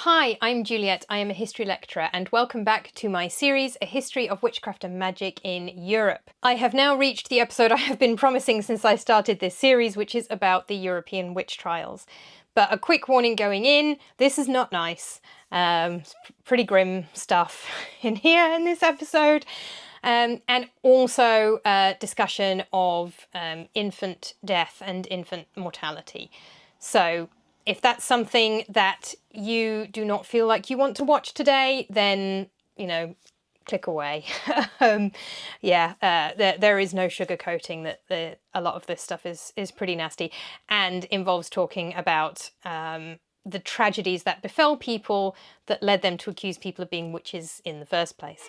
Hi, I'm Juliet, I am a history lecturer, and welcome back to my series, A History of Witchcraft and Magic in Europe. I have now reached the episode I have been promising since I started this series, which is about the European witch trials. But a quick warning going in, this is not nice. Pretty grim stuff in here in this episode. And also a discussion of infant death and infant mortality. So if that's something that you do not feel like you want to watch today, then, click away. There is no sugarcoating that a lot of this stuff is pretty nasty and involves talking about the tragedies that befell people that led them to accuse people of being witches in the first place.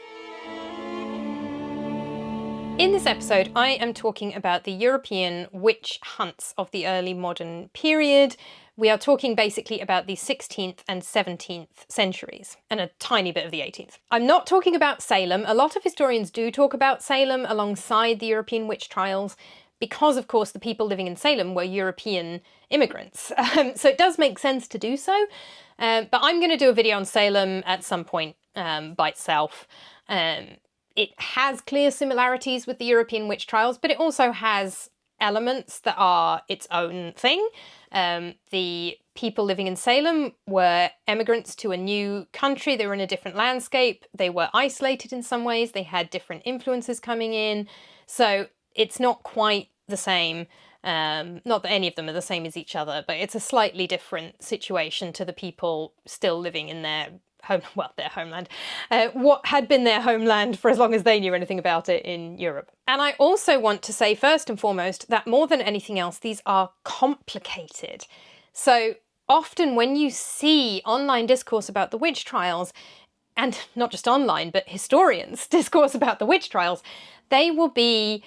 In this episode, I am talking about the European witch hunts of the early modern period. We are talking basically about the 16th and 17th centuries, and a tiny bit of the 18th. I'm not talking about Salem. A lot of historians do talk about Salem alongside the European witch trials, because of course the people living in Salem were European immigrants. So it does make sense to do so, but I'm going to do a video on Salem at some point by itself. It has clear similarities with the European witch trials, but it also has elements that are its own thing. The people living in Salem were emigrants to a new country. They were in a different landscape. They were isolated in some ways. They had different influences coming in. So it's not quite the same. Not that any of them are the same as each other, but it's a slightly different situation to the people still living in their homeland, what had been their homeland for as long as they knew anything about it in Europe. And I also want to say first and foremost that more than anything else, these are complicated. So often when you see online discourse about the witch trials, and not just online, but historians discourse about the witch trials, they will be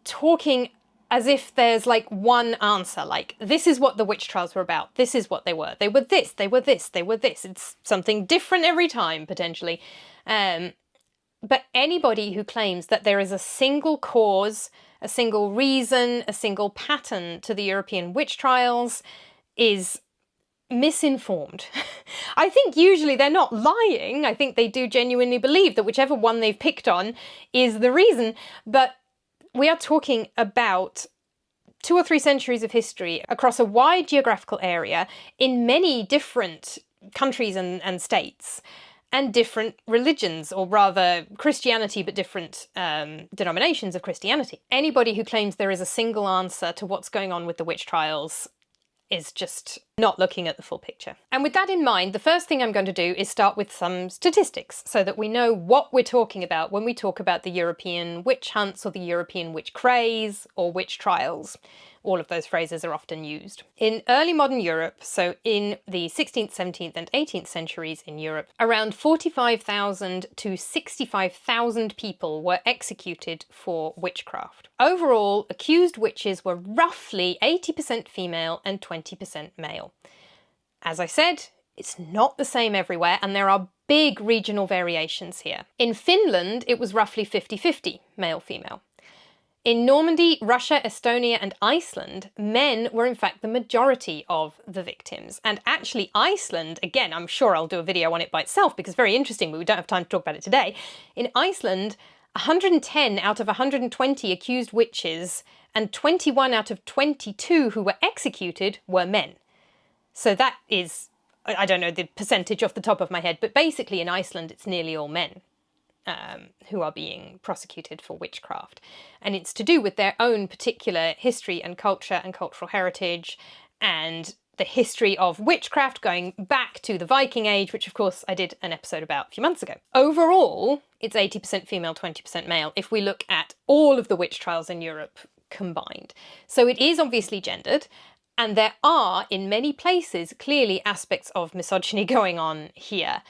talking as if there's like one answer, like this is what the witch trials were about, this is what they were this, they were this, they were this. It's something different every time, potentially. But anybody who claims that there is a single cause, a single reason, a single pattern to the European witch trials is misinformed. I think usually they're not lying. I think they do genuinely believe that whichever one they've picked on is the reason, but we are talking about 2 or 3 centuries of history across a wide geographical area in many different countries and states, and different religions, or rather Christianity, but different denominations of Christianity. Anybody who claims there is a single answer to what's going on with the witch trials is just not looking at the full picture. And with that in mind, the first thing I'm going to do is start with some statistics so that we know what we're talking about when we talk about the European witch hunts or the European witch craze or witch trials. All of those phrases are often used. In early modern Europe, so in the 16th, 17th and 18th centuries in Europe, around 45,000 to 65,000 people were executed for witchcraft. Overall, accused witches were roughly 80% female and 20% male. As I said, it's not the same everywhere, and there are big regional variations here. In Finland, it was roughly 50-50 male-female. In Normandy, Russia, Estonia and Iceland, men were in fact the majority of the victims. And actually Iceland, again, I'm sure I'll do a video on it by itself because it's very interesting, but we don't have time to talk about it today. In Iceland, 110 out of 120 accused witches and 21 out of 22 who were executed were men. So that is, I don't know the percentage off the top of my head, but basically in Iceland it's nearly all men who are being prosecuted for witchcraft. And it's to do with their own particular history and culture and cultural heritage and the history of witchcraft going back to the Viking Age, which of course I did an episode about a few months ago. Overall, it's 80% female, 20% male if we look at all of the witch trials in Europe combined. So it is obviously gendered, and there are, in many places, clearly aspects of misogyny going on here.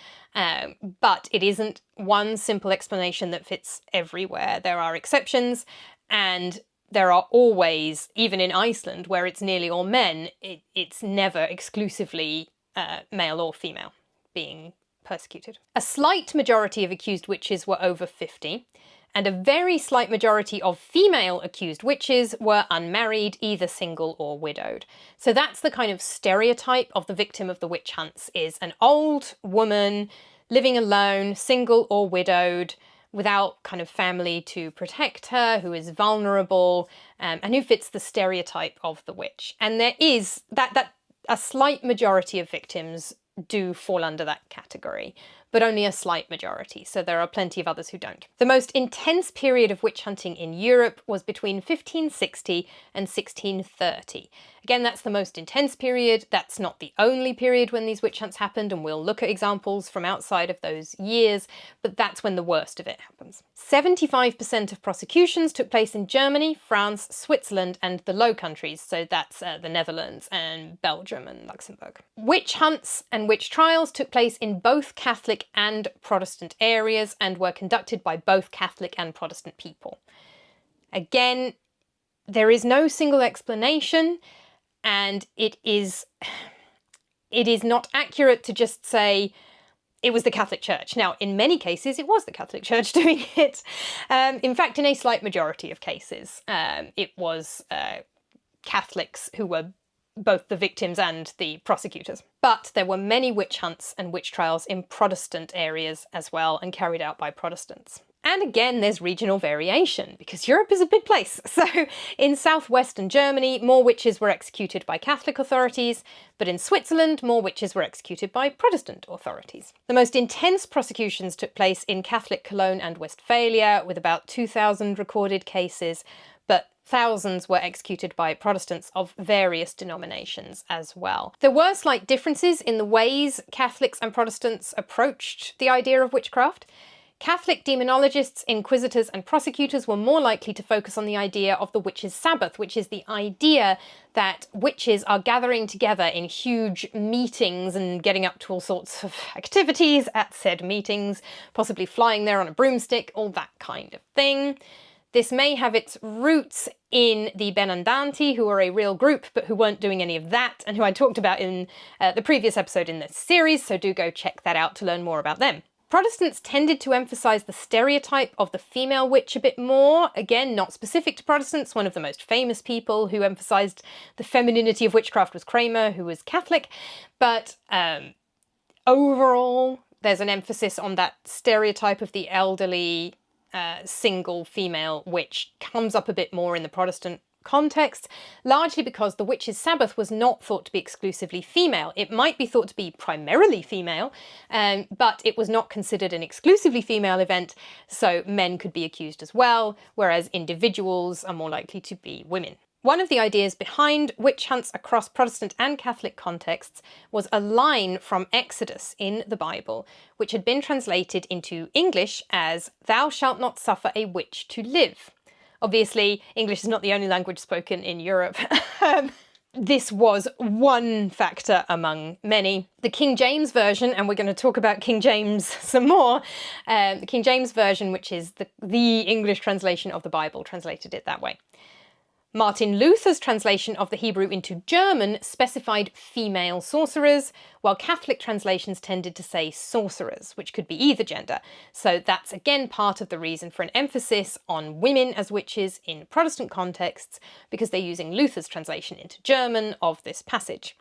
But it isn't one simple explanation that fits everywhere. There are exceptions, and there are always, even in Iceland, where it's nearly all men, it's never exclusively male or female being persecuted. A slight majority of accused witches were over 50, and a very slight majority of female accused witches were unmarried, either single or widowed. So that's the kind of stereotype of the victim of the witch hunts, is an old woman living alone, single or widowed, without kind of family to protect her, who is vulnerable, and who fits the stereotype of the witch. And there is that a slight majority of victims do fall under that category, but only a slight majority, so there are plenty of others who don't. The most intense period of witch hunting in Europe was between 1560 and 1630. Again, that's the most intense period. That's not the only period when these witch hunts happened, and we'll look at examples from outside of those years, but that's when the worst of it happens. 75% of prosecutions took place in Germany, France, Switzerland, and the Low Countries, so that's the Netherlands and Belgium and Luxembourg. Witch hunts and witch trials took place in both Catholic and Protestant areas and were conducted by both Catholic and Protestant people. Again, there is no single explanation, and it is not accurate to just say it was the Catholic Church. Now, in many cases, it was the Catholic Church doing it. In fact, in a slight majority of cases, it was Catholics who were both the victims and the prosecutors. But there were many witch hunts and witch trials in Protestant areas as well, and carried out by Protestants. And again, there's regional variation, because Europe is a big place. So in southwestern Germany, more witches were executed by Catholic authorities, but in Switzerland, more witches were executed by Protestant authorities. The most intense prosecutions took place in Catholic Cologne and Westphalia, with about 2,000 recorded cases, but thousands were executed by Protestants of various denominations as well. There were slight differences in the ways Catholics and Protestants approached the idea of witchcraft. Catholic demonologists, inquisitors, and prosecutors were more likely to focus on the idea of the witches' Sabbath, which is the idea that witches are gathering together in huge meetings and getting up to all sorts of activities at said meetings, possibly flying there on a broomstick, all that kind of thing. This may have its roots in the Benandanti, who are a real group, but who weren't doing any of that, and who I talked about in the previous episode in this series, so do go check that out to learn more about them. Protestants tended to emphasise the stereotype of the female witch a bit more. Again, not specific to Protestants. One of the most famous people who emphasised the femininity of witchcraft was Kramer, who was Catholic. But overall, there's an emphasis on that stereotype of the elderly, single female witch. Comes up a bit more in the Protestant context, largely because the witch's Sabbath was not thought to be exclusively female. It might be thought to be primarily female, but it was not considered an exclusively female event, so men could be accused as well, whereas individuals are more likely to be women. One of the ideas behind witch hunts across Protestant and Catholic contexts was a line from Exodus in the Bible, which had been translated into English as "Thou shalt not suffer a witch to live." Obviously, English is not the only language spoken in Europe. This was one factor among many. The King James Version, and we're going to talk about King James some more, the King James Version, which is the English translation of the Bible, translated it that way. Martin Luther's translation of the Hebrew into German specified female sorcerers, while Catholic translations tended to say sorcerers, which could be either gender. So that's again part of the reason for an emphasis on women as witches in Protestant contexts, because they're using Luther's translation into German of this passage.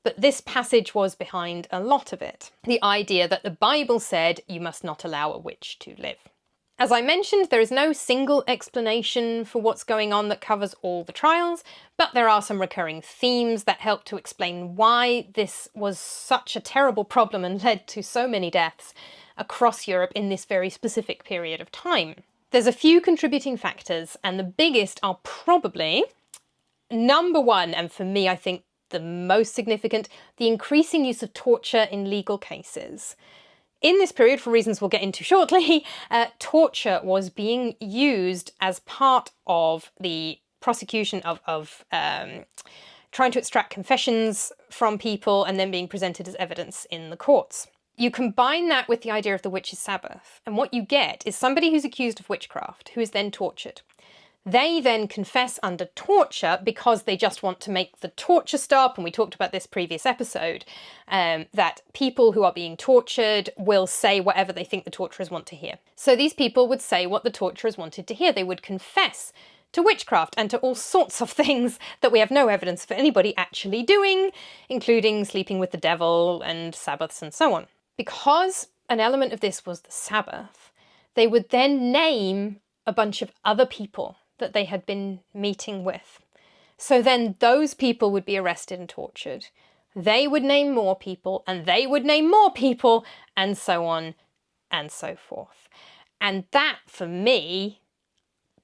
But this passage was behind a lot of it. The idea that the Bible said you must not allow a witch to live. As I mentioned, there is no single explanation for what's going on that covers all the trials, but there are some recurring themes that help to explain why this was such a terrible problem and led to so many deaths across Europe in this very specific period of time. There's a few contributing factors, and the biggest are probably, number one, and for me I think the most significant, the increasing use of torture in legal cases. In this period, for reasons we'll get into shortly, torture was being used as part of the prosecution of trying to extract confessions from people and then being presented as evidence in the courts. You combine that with the idea of the witch's Sabbath, and what you get is somebody who's accused of witchcraft, who is then tortured. They then confess under torture because they just want to make the torture stop, and we talked about this previous episode, that people who are being tortured will say whatever they think the torturers want to hear. So these people would say what the torturers wanted to hear. They would confess to witchcraft and to all sorts of things that we have no evidence for anybody actually doing, including sleeping with the devil and Sabbaths and so on. Because an element of this was the Sabbath, they would then name a bunch of other people that they had been meeting with. So then those people would be arrested and tortured. They would name more people, and they would name more people, and so on and so forth. And that, for me,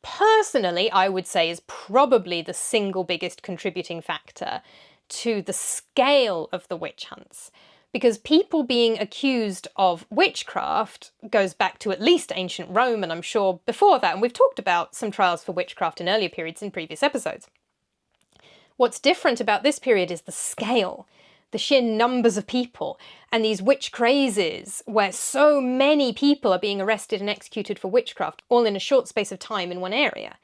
personally, I would say is probably the single biggest contributing factor to the scale of the witch hunts. Because people being accused of witchcraft goes back to at least ancient Rome, and I'm sure before that, and we've talked about some trials for witchcraft in earlier periods in previous episodes. What's different about this period is the scale, the sheer numbers of people, and these witch crazes where so many people are being arrested and executed for witchcraft, all in a short space of time in one area.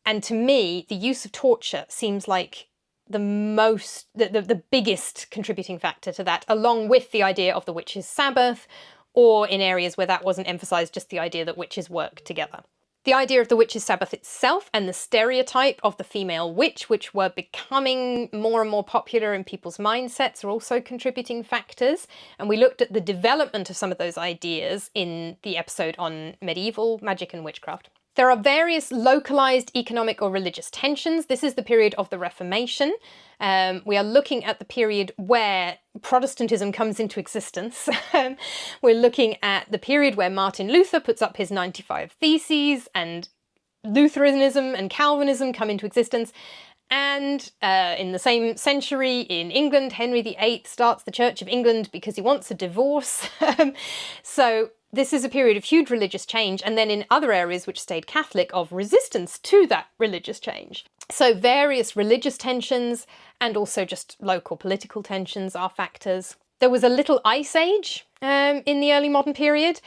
And to me, the use of torture seems like the biggest contributing factor to that, along with the idea of the witches' Sabbath, or in areas where that wasn't emphasised, just the idea that witches work together. The idea of the witches' Sabbath itself and the stereotype of the female witch, which were becoming more and more popular in people's mindsets, are also contributing factors. And we looked at the development of some of those ideas in the episode on medieval magic and witchcraft. There are various localised economic or religious tensions. This is the period of the Reformation. We are looking at the period where Protestantism comes into existence. We're looking at the period where Martin Luther puts up his 95 Theses, and Lutheranism and Calvinism come into existence. And in the same century in England, Henry VIII starts the Church of England because he wants a divorce. So this is a period of huge religious change, and then in other areas which stayed Catholic, of resistance to that religious change. So various religious tensions and also just local political tensions are factors. There was a little ice age in the early modern period.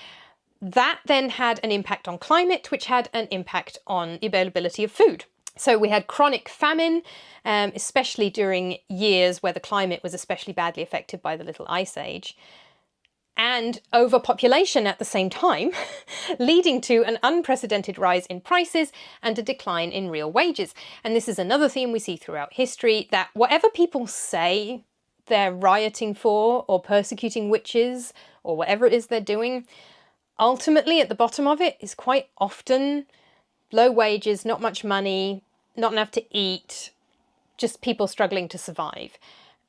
That then had an impact on climate, which had an impact on the availability of food. So we had chronic famine, especially during years where the climate was especially badly affected by the little ice age, and overpopulation at the same time, leading to an unprecedented rise in prices and a decline in real wages. And this is another theme we see throughout history, that whatever people say they're rioting for or persecuting witches or whatever it is they're doing, ultimately at the bottom of it is quite often low wages, not much money, not enough to eat, just people struggling to survive.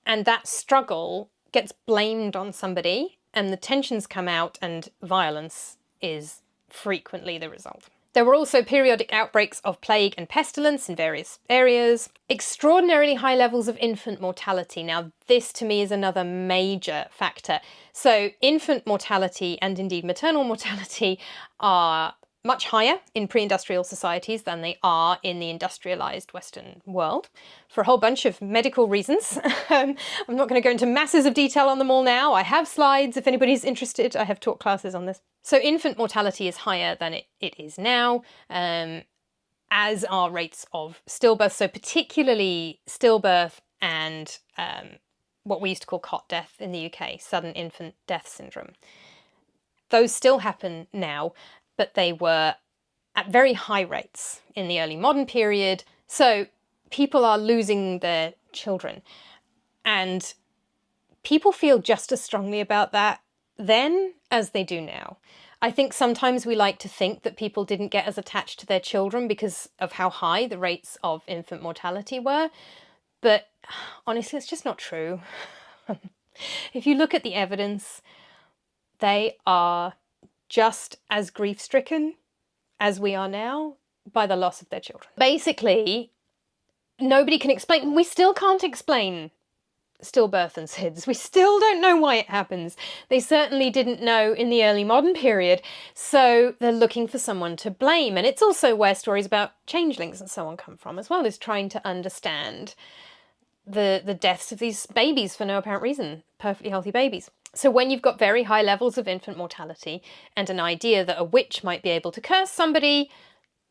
And that struggle gets blamed on somebody, and the tensions come out, and violence is frequently the result. There were also periodic outbreaks of plague and pestilence in various areas. Extraordinarily high levels of infant mortality. Now, this to me is another major factor. So infant mortality and indeed maternal mortality are much higher in pre-industrial societies than they are in the industrialised Western world, for a whole bunch of medical reasons. I'm not going to go into masses of detail on them all now. I have slides if anybody's interested. I have taught classes on this. So infant mortality is higher than it is now, as are rates of stillbirth. So particularly stillbirth and what we used to call cot death in the UK, sudden infant death syndrome. Those still happen now, but they were at very high rates in the early modern period. So people are losing their children, and people feel just as strongly about that then as they do now. I think sometimes we like to think that people didn't get as attached to their children because of how high the rates of infant mortality were, but honestly, it's just not true. If you look at the evidence, they are just as grief-stricken as we are now by the loss of their children. Basically, nobody can explain, we still can't explain stillbirth and SIDS. We still don't know why it happens. They certainly didn't know in the early modern period, so they're looking for someone to blame. And it's also where stories about changelings and so on come from, as well as trying to understand the deaths of these babies for no apparent reason, perfectly healthy babies. So when you've got very high levels of infant mortality and an idea that a witch might be able to curse somebody,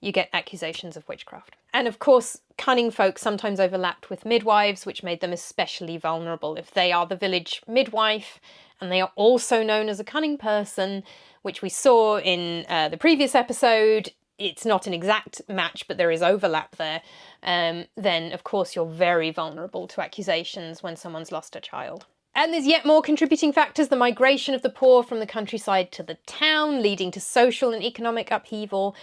you get accusations of witchcraft. And of course, cunning folk sometimes overlapped with midwives, which made them especially vulnerable. If they are the village midwife and they are also known as a cunning person, which we saw in the previous episode, it's not an exact match, but there is overlap there, then of course you're very vulnerable to accusations when someone's lost a child. And there's yet more contributing factors: the migration of the poor from the countryside to the town, leading to social and economic upheaval,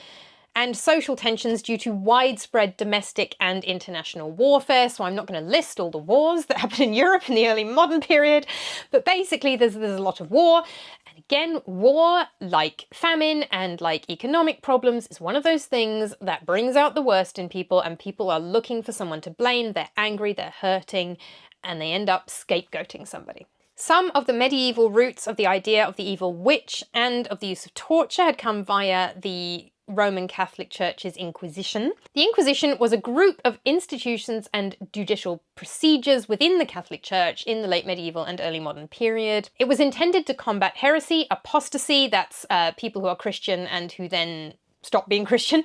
and social tensions due to widespread domestic and international warfare. So I'm not going to list all the wars that happened in Europe in the early modern period, but basically there's a lot of war. And again, war, like famine and like economic problems, is one of those things that brings out the worst in people, and people are looking for someone to blame. They're angry, they're hurting, and they end up scapegoating somebody. Some of the medieval roots of the idea of the evil witch and of the use of torture had come via the Roman Catholic Church's Inquisition. The Inquisition was a group of institutions and judicial procedures within the Catholic Church in the late medieval and early modern period. It was intended to combat heresy, apostasy, that's people who are Christian and who then stop being Christian,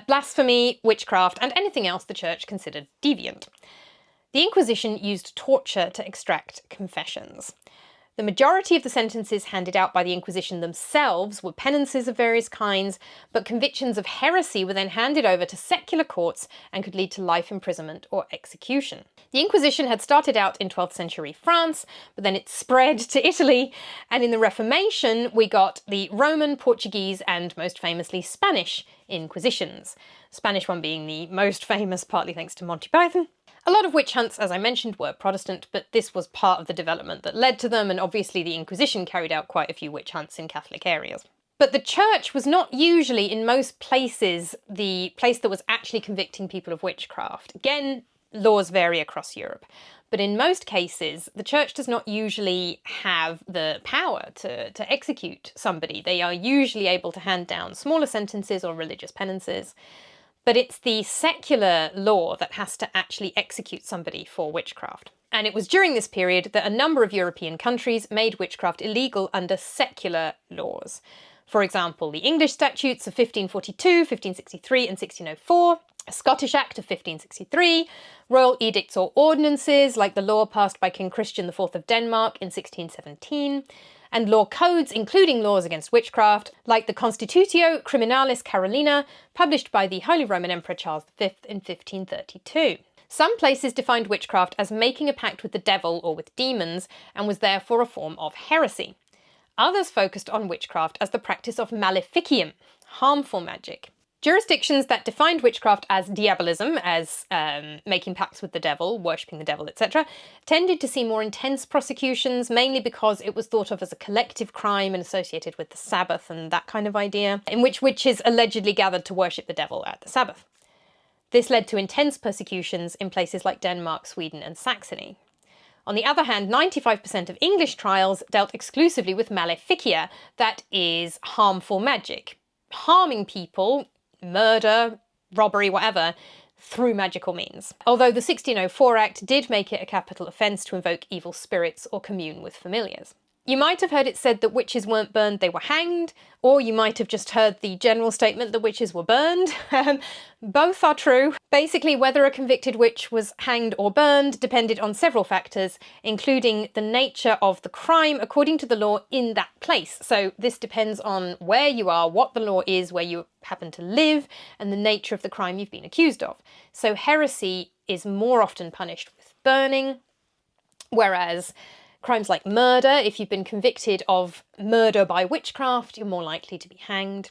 blasphemy, witchcraft, and anything else the Church considered deviant. The Inquisition used torture to extract confessions. The majority of the sentences handed out by the Inquisition themselves were penances of various kinds, but convictions of heresy were then handed over to secular courts and could lead to life imprisonment or execution. The Inquisition had started out in 12th century France, but then it spread to Italy, and in the Reformation we got the Roman, Portuguese, and most famously Spanish Inquisitions. Spanish one being the most famous, partly thanks to Monty Python. A lot of witch hunts, as I mentioned, were Protestant, but this was part of the development that led to them, and obviously the Inquisition carried out quite a few witch hunts in Catholic areas. But the Church was not usually, in most places, the place that was actually convicting people of witchcraft. Again, laws vary across Europe. But in most cases, the Church does not usually have the power to execute somebody. They are usually able to hand down smaller sentences or religious penances. But it's the secular law that has to actually execute somebody for witchcraft. And it was during this period that a number of European countries made witchcraft illegal under secular laws. For example, the English statutes of 1542, 1563 and 1604, a Scottish Act of 1563, royal edicts or ordinances like the law passed by King Christian IV of Denmark in 1617, and law codes including laws against witchcraft, like the Constitutio Criminalis Carolina, published by the Holy Roman Emperor Charles V in 1532. Some places defined witchcraft as making a pact with the devil or with demons, and was therefore a form of heresy. Others focused on witchcraft as the practice of maleficium, harmful magic. Jurisdictions that defined witchcraft as diabolism, as making pacts with the devil, worshipping the devil, etc., tended to see more intense prosecutions, mainly because it was thought of as a collective crime and associated with the Sabbath and that kind of idea, in which witches allegedly gathered to worship the devil at the Sabbath. This led to intense persecutions in places like Denmark, Sweden and Saxony. On the other hand, 95% of English trials dealt exclusively with maleficia, that is, harmful magic, harming people, murder, robbery, whatever, through magical means. Although the 1604 Act did make it a capital offence to invoke evil spirits or commune with familiars. You might have heard it said that witches weren't burned, they were hanged, or you might have just heard the general statement that witches were burned. Both are true. Basically, whether a convicted witch was hanged or burned depended on several factors, including the nature of the crime according to the law in that place. So this depends on where you are, what the law is, where you happen to live, and the nature of the crime you've been accused of. So heresy is more often punished with burning, whereas crimes like murder, if you've been convicted of murder by witchcraft, you're more likely to be hanged.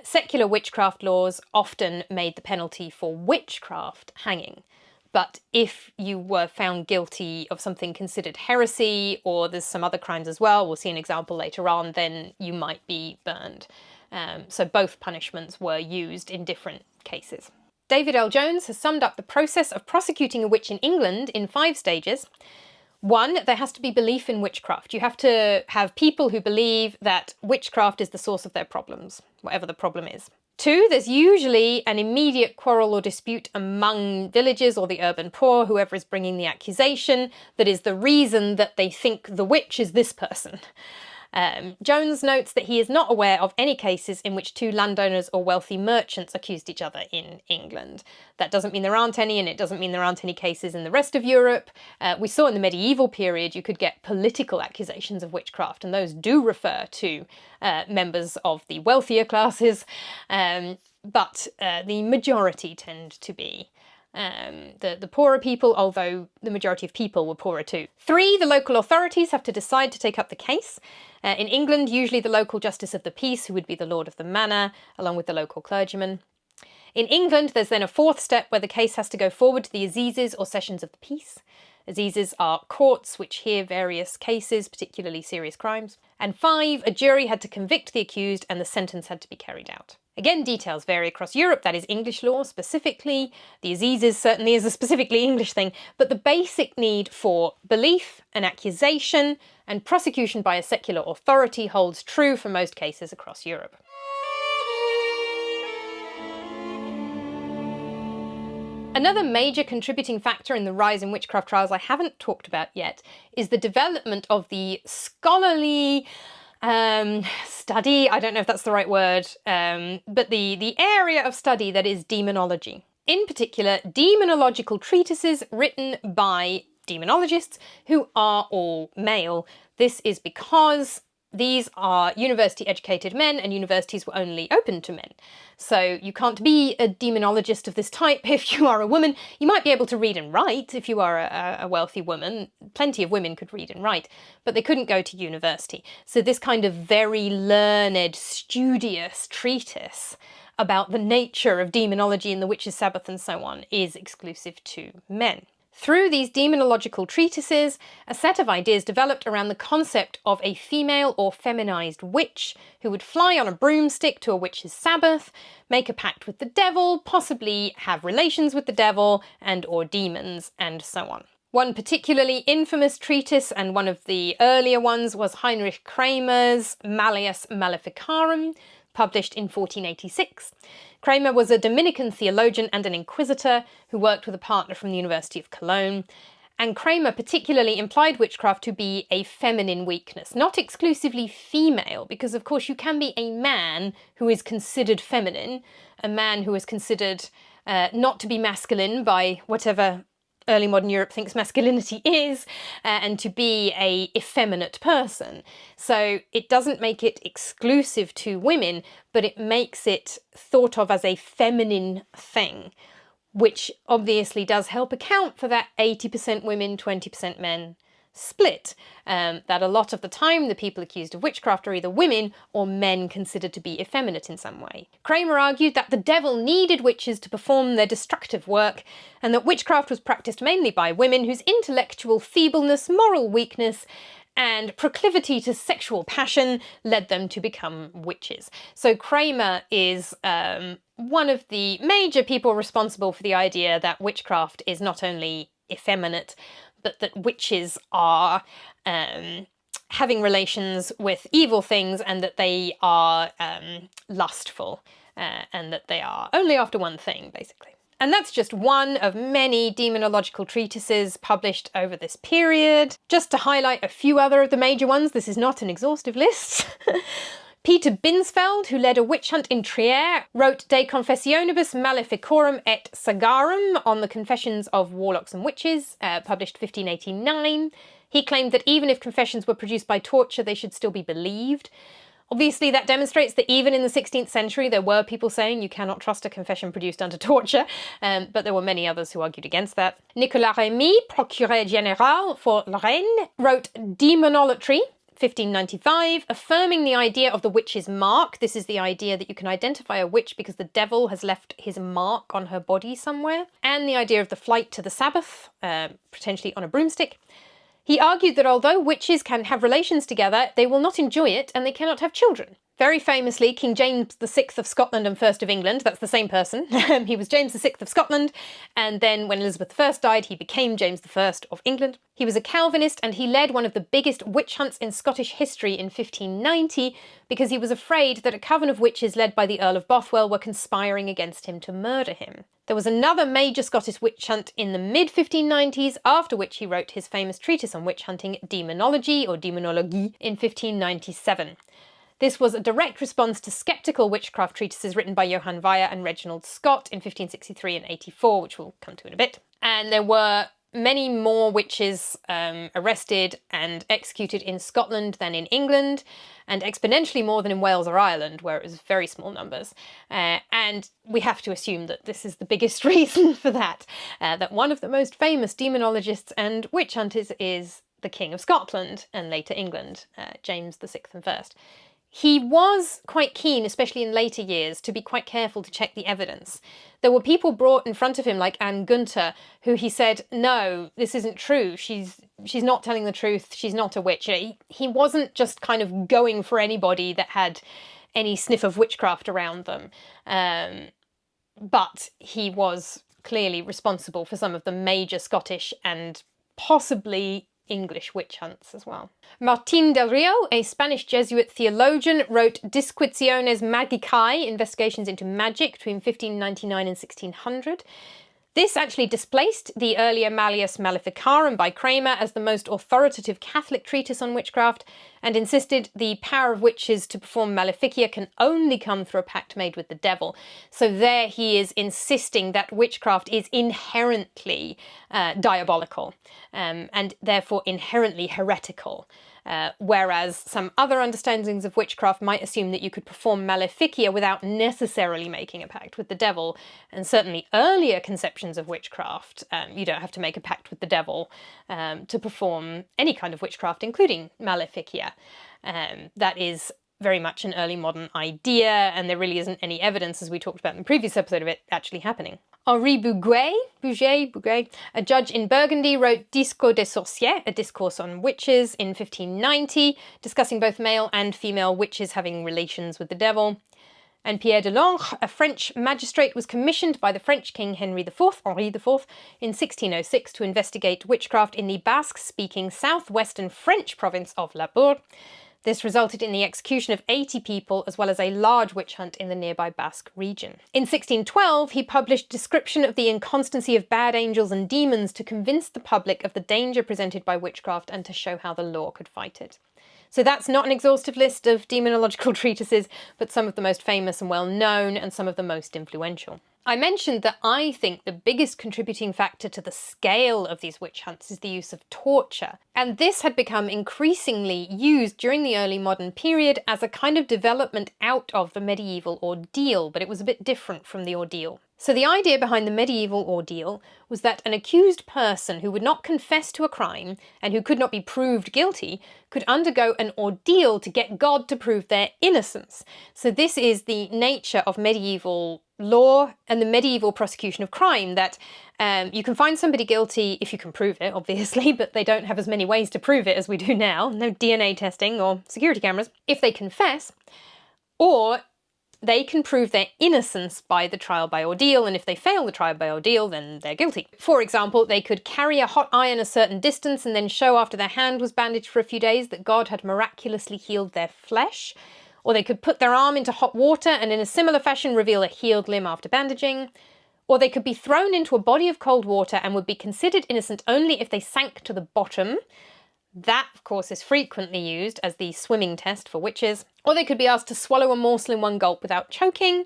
Secular witchcraft laws often made the penalty for witchcraft hanging. But if you were found guilty of something considered heresy, or there's some other crimes as well, we'll see an example later on, then you might be burned. So both punishments were used in different cases. David L. Jones has summed up the process of prosecuting a witch in England in 5 stages. 1, there has to be belief in witchcraft. You have to have people who believe that witchcraft is the source of their problems, whatever the problem is. 2, there's usually an immediate quarrel or dispute among villagers or the urban poor, whoever is bringing the accusation, that is the reason that they think the witch is this person. Jones notes that he is not aware of any cases in which two landowners or wealthy merchants accused each other in England. That doesn't mean there aren't any, and it doesn't mean there aren't any cases in the rest of Europe. We saw in the medieval period you could get political accusations of witchcraft, and those do refer to members of the wealthier classes, but the majority tend to be the poorer people, although the majority of people were poorer too. 3, the local authorities have to decide to take up the case. In England, usually the local justice of the peace, who would be the lord of the manor, along with the local clergyman. In England, there's then a 4th step where the case has to go forward to the assizes or sessions of the peace. Assizes are courts which hear various cases, particularly serious crimes. And 5, a jury had to convict the accused and the sentence had to be carried out. Again, details vary across Europe, that is English law specifically. The assizes certainly is a specifically English thing, but the basic need for belief, an accusation, and prosecution by a secular authority holds true for most cases across Europe. Another major contributing factor in the rise in witchcraft trials I haven't talked about yet is the development of the scholarly study, I don't know if that's the right word, but the area of study that is demonology. In particular, demonological treatises written by demonologists who are all male. This is because these are university-educated men, and universities were only open to men. So you can't be a demonologist of this type if you are a woman. You might be able to read and write if you are a wealthy woman. Plenty of women could read and write, but they couldn't go to university. So this kind of very learned, studious treatise about the nature of demonology and the witch's sabbath and so on is exclusive to men. Through these demonological treatises, a set of ideas developed around the concept of a female or feminized witch who would fly on a broomstick to a witch's sabbath, make a pact with the devil, possibly have relations with the devil and or demons, and so on. One particularly infamous treatise, and one of the earlier ones, was Heinrich Kramer's Malleus Maleficarum, published in 1486. Kramer was a Dominican theologian and an inquisitor who worked with a partner from the University of Cologne, and Kramer particularly implied witchcraft to be a feminine weakness, not exclusively female, because of course you can be a man who is considered feminine, a man who is considered not to be masculine by whatever early modern Europe thinks masculinity is, and to be a effeminate person. So it doesn't make it exclusive to women, but it makes it thought of as a feminine thing, which obviously does help account for that 80% women, 20% men split, that a lot of the time the people accused of witchcraft are either women or men considered to be effeminate in some way. Kramer argued that the devil needed witches to perform their destructive work, and that witchcraft was practiced mainly by women whose intellectual feebleness, moral weakness, and proclivity to sexual passion led them to become witches. So Kramer is one of the major people responsible for the idea that witchcraft is not only effeminate, but that witches are having relations with evil things, and that they are lustful, and that they are only after one thing, basically. And that's just one of many demonological treatises published over this period. Just to highlight a few other of the major ones, this is not an exhaustive list. Peter Binsfeld, who led a witch hunt in Trier, wrote De Confessionibus Maleficorum et Sagarum on the confessions of warlocks and witches, published 1589. He claimed that even if confessions were produced by torture, they should still be believed. Obviously, that demonstrates that even in the 16th century, there were people saying you cannot trust a confession produced under torture, but there were many others who argued against that. Nicolas Rémy, Procureur Général for Lorraine, wrote Demonolatry, 1595, affirming the idea of the witch's mark. This is the idea that you can identify a witch because the devil has left his mark on her body somewhere, and the idea of the flight to the Sabbath, potentially on a broomstick. He argued that although witches can have relations together, they will not enjoy it and they cannot have children. Very famously, King James VI of Scotland and I of England, that's the same person, he was James VI of Scotland, and then when Elizabeth I died, he became James I of England. He was a Calvinist, and he led one of the biggest witch hunts in Scottish history in 1590 because he was afraid that a coven of witches led by the Earl of Bothwell were conspiring against him to murder him. There was another major Scottish witch hunt in the mid-1590s, after which he wrote his famous treatise on witch hunting, Demonology, or Demonology, in 1597. This was a direct response to sceptical witchcraft treatises written by Johann Weyer and Reginald Scott in 1563 and 84, which we'll come to in a bit. And there were many more witches arrested and executed in Scotland than in England, and exponentially more than in Wales or Ireland, where it was very small numbers. And we have to assume that this is the biggest reason for that, that one of the most famous demonologists and witch hunters is the King of Scotland and later England, James VI and I. He was quite keen, especially in later years, to be quite careful to check the evidence. There were people brought in front of him, like Anne Gunter, who he said, no, this isn't true. She's not telling the truth. She's not a witch. He wasn't just kind of going for anybody that had any sniff of witchcraft around them. But he was clearly responsible for some of the major Scottish and possibly English witch hunts as well. Martín del Rio, a Spanish Jesuit theologian, wrote Disquisitiones Magicae, Investigations into Magic, between 1599 and 1600. This actually displaced the earlier Malleus Maleficarum by Kramer as the most authoritative Catholic treatise on witchcraft, and insisted the power of witches to perform maleficia can only come through a pact made with the devil. So there he is insisting that witchcraft is inherently diabolical, and therefore inherently heretical. Whereas some other understandings of witchcraft might assume that you could perform maleficia without necessarily making a pact with the devil, and certainly earlier conceptions of witchcraft, you don't have to make a pact with the devil to perform any kind of witchcraft, including maleficia. That is very much an early modern idea, and there really isn't any evidence, as we talked about in the previous episode, of it actually happening. Henri Bouguer, a judge in Burgundy, wrote Discours des Sorciers, a discourse on witches, in 1590, discussing both male and female witches having relations with the devil. And Pierre de Langres, a French magistrate, was commissioned by the French King Henry IV, in 1606 to investigate witchcraft in the Basque-speaking southwestern French province of Labour. This resulted in the execution of 80 people, as well as a large witch hunt in the nearby Basque region. In 1612, he published Description of the Inconstancy of Bad Angels and Demons to convince the public of the danger presented by witchcraft and to show how the law could fight it. So that's not an exhaustive list of demonological treatises, but some of the most famous and well-known, and some of the most influential. I mentioned that I think the biggest contributing factor to the scale of these witch hunts is the use of torture. And this had become increasingly used during the early modern period as a kind of development out of the medieval ordeal, but it was a bit different from the ordeal. So the idea behind the medieval ordeal was that an accused person who would not confess to a crime and who could not be proved guilty could undergo an ordeal to get God to prove their innocence. So this is the nature of medieval law and the medieval prosecution of crime, that you can find somebody guilty if you can prove it, obviously, but they don't have as many ways to prove it as we do now. No DNA testing or security cameras. If they confess, or they can prove their innocence by the trial by ordeal, and if they fail the trial by ordeal, then they're guilty. For example, they could carry a hot iron a certain distance and then show after their hand was bandaged for a few days that God had miraculously healed their flesh. Or they could put their arm into hot water and in a similar fashion reveal a healed limb after bandaging. Or they could be thrown into a body of cold water and would be considered innocent only if they sank to the bottom. That, of course, is frequently used as the swimming test for witches. Or they could be asked to swallow a morsel in one gulp without choking.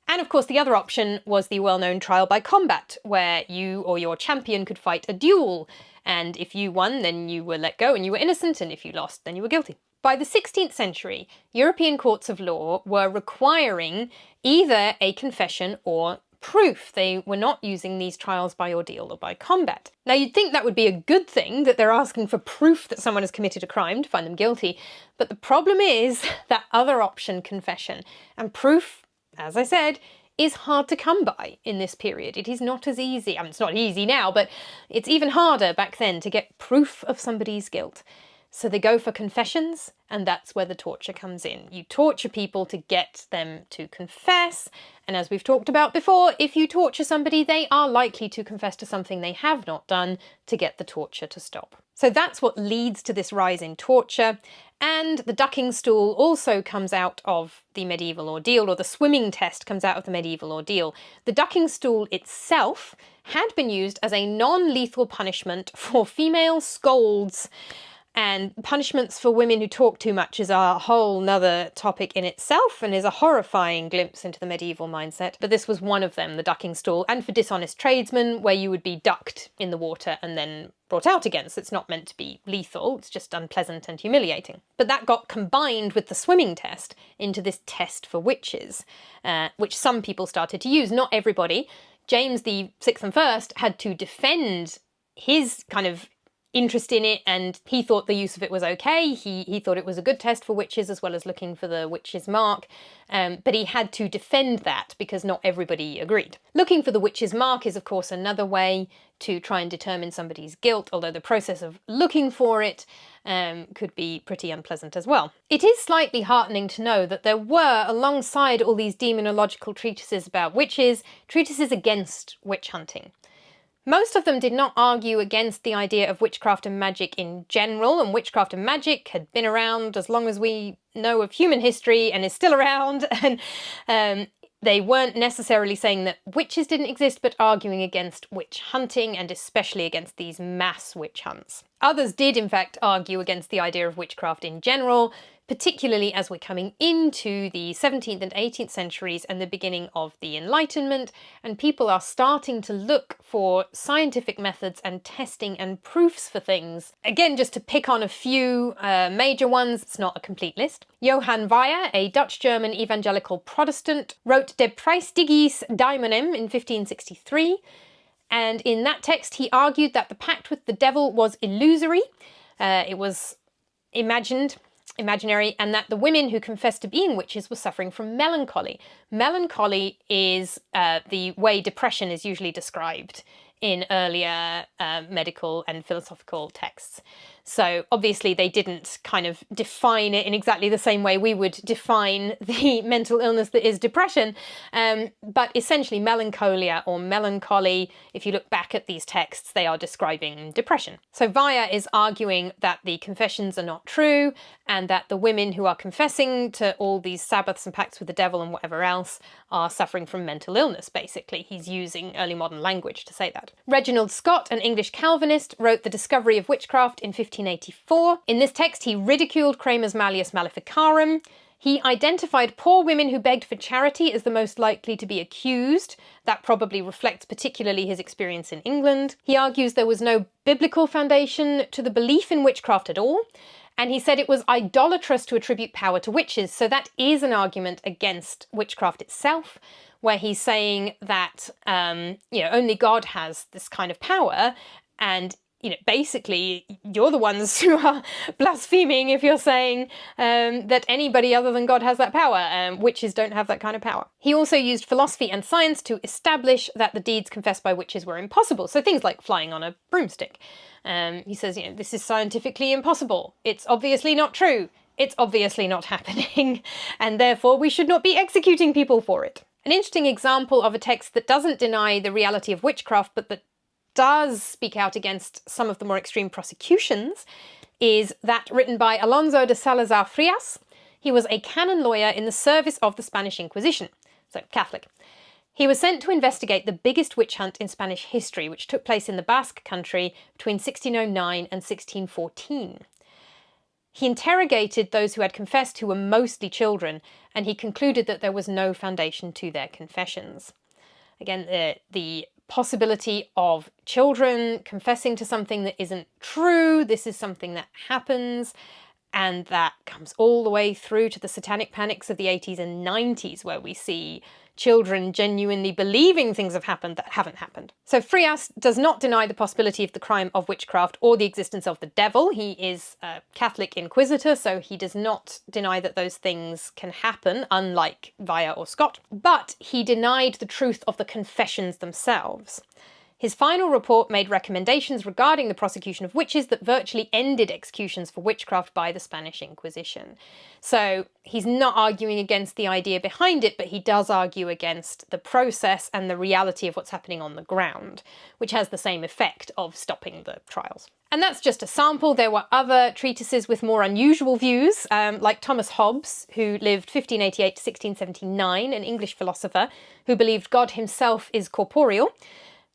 And of course, the other option was the well-known trial by combat, where you or your champion could fight a duel. And if you won, then you were let go and you were innocent, and if you lost, then you were guilty. By the 16th century, European courts of law were requiring either a confession or proof. They were not using these trials by ordeal or by combat. Now, you'd think that would be a good thing, that they're asking for proof that someone has committed a crime to find them guilty, but the problem is that other option, confession, and proof, as I said, is hard to come by in this period. It is not as easy. I mean, it's not easy now, but it's even harder back then to get proof of somebody's guilt. So they go for confessions, and that's where the torture comes in. You torture people to get them to confess, and as we've talked about before, if you torture somebody, they are likely to confess to something they have not done to get the torture to stop. So that's what leads to this rise in torture, and the ducking stool also comes out of the medieval ordeal, or the swimming test comes out of the medieval ordeal. The ducking stool itself had been used as a non-lethal punishment for female scolds. And punishments for women who talk too much is a whole nother topic in itself and is a horrifying glimpse into the medieval mindset. But this was one of them, the ducking stool, and for dishonest tradesmen, where you would be ducked in the water and then brought out again. So it's not meant to be lethal, it's just unpleasant and humiliating. But that got combined with the swimming test into this test for witches, which some people started to use, not everybody. James the Sixth and First had to defend his kind of interest in it, and he thought the use of it was okay. He thought it was a good test for witches, as well as looking for the witch's mark, but he had to defend that because not everybody agreed. Looking for the witch's mark is of course another way to try and determine somebody's guilt, although the process of looking for it could be pretty unpleasant as well. It is slightly heartening to know that there were, alongside all these demonological treatises about witches, treatises against witch hunting. Most of them did not argue against the idea of witchcraft and magic in general, and witchcraft and magic had been around as long as we know of human history and is still around, and they weren't necessarily saying that witches didn't exist, but arguing against witch hunting, and especially against these mass witch hunts. Others did in fact argue against the idea of witchcraft in general, particularly as we're coming into the 17th and 18th centuries and the beginning of the Enlightenment, and people are starting to look for scientific methods and testing and proofs for things. Again, just to pick on a few major ones, it's not a complete list. Johann Jakob, a Dutch-German evangelical Protestant, wrote De Praestigis Daemonem in 1563, and in that text he argued that the pact with the devil was illusory, it was imaginary, and that the women who confessed to being witches were suffering from melancholy. Melancholy is the way depression is usually described in earlier medical and philosophical texts. So obviously they didn't kind of define it in exactly the same way we would define the mental illness that is depression, but essentially melancholia or melancholy, if you look back at these texts, they are describing depression. So Vaya is arguing that the confessions are not true, and that the women who are confessing to all these Sabbaths and pacts with the devil and whatever else are suffering from mental illness, basically. He's using early modern language to say that. Reginald Scott, an English Calvinist, wrote The Discovery of Witchcraft in 1584. In this text, he ridiculed Kramer's Malleus Maleficarum. He identified poor women who begged for charity as the most likely to be accused. That probably reflects particularly his experience in England. He argues there was no biblical foundation to the belief in witchcraft at all, and he said it was idolatrous to attribute power to witches. So that is an argument against witchcraft itself, where he's saying that only God has this kind of power, and basically you're the ones who are blaspheming if you're saying that anybody other than God has that power. Witches don't have that kind of power. He also used philosophy and science to establish that the deeds confessed by witches were impossible. So things like flying on a broomstick. He says, this is scientifically impossible. It's obviously not true. It's obviously not happening, and therefore we should not be executing people for it. An interesting example of a text that doesn't deny the reality of witchcraft, but that does speak out against some of the more extreme prosecutions, is that written by Alonso de Salazar Frias. He was a canon lawyer in the service of the Spanish Inquisition, so Catholic. He was sent to investigate the biggest witch hunt in Spanish history, which took place in the Basque Country between 1609 and 1614. He interrogated those who had confessed, who were mostly children, and he concluded that there was no foundation to their confessions. Again, the possibility of children confessing to something that isn't true, this is something that happens, and that comes all the way through to the satanic panics of the 80s and 90s, where we see children genuinely believing things have happened that haven't happened. So Frias does not deny the possibility of the crime of witchcraft or the existence of the devil. He is a Catholic inquisitor, so he does not deny that those things can happen, unlike Vaya or Scott. But he denied the truth of the confessions themselves. His final report made recommendations regarding the prosecution of witches that virtually ended executions for witchcraft by the Spanish Inquisition. So he's not arguing against the idea behind it, but he does argue against the process and the reality of what's happening on the ground, which has the same effect of stopping the trials. And that's just a sample. There were other treatises with more unusual views, like Thomas Hobbes, who lived 1588 to 1679, an English philosopher who believed God himself is corporeal,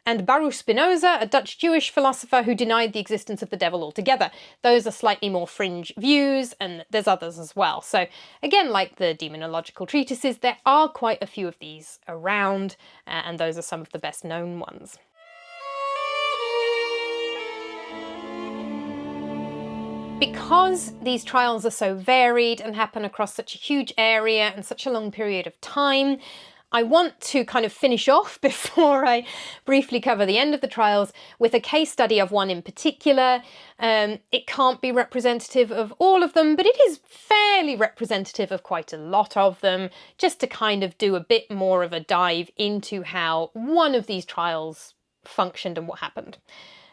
and Baruch Spinoza, a Dutch Jewish philosopher who denied the existence of the devil altogether. Those are slightly more fringe views, and there's others as well. So again, like the demonological treatises, there are quite a few of these around, and those are some of the best known ones. Because these trials are so varied and happen across such a huge area and such a long period of time, I want to kind of finish off, before I briefly cover the end of the trials, with a case study of one in particular. It can't be representative of all of them, but it is fairly representative of quite a lot of them, just to kind of do a bit more of a dive into how one of these trials functioned and what happened,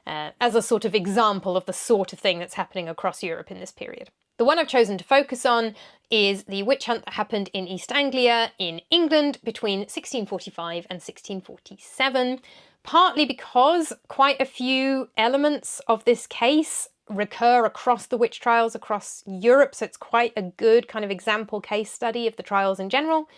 as a sort of example of the sort of thing that's happening across Europe in this period. The one I've chosen to focus on is the witch hunt that happened in East Anglia in England between 1645 and 1647, partly because quite a few elements of this case recur across the witch trials across Europe, so it's quite a good kind of example case study of the trials in general,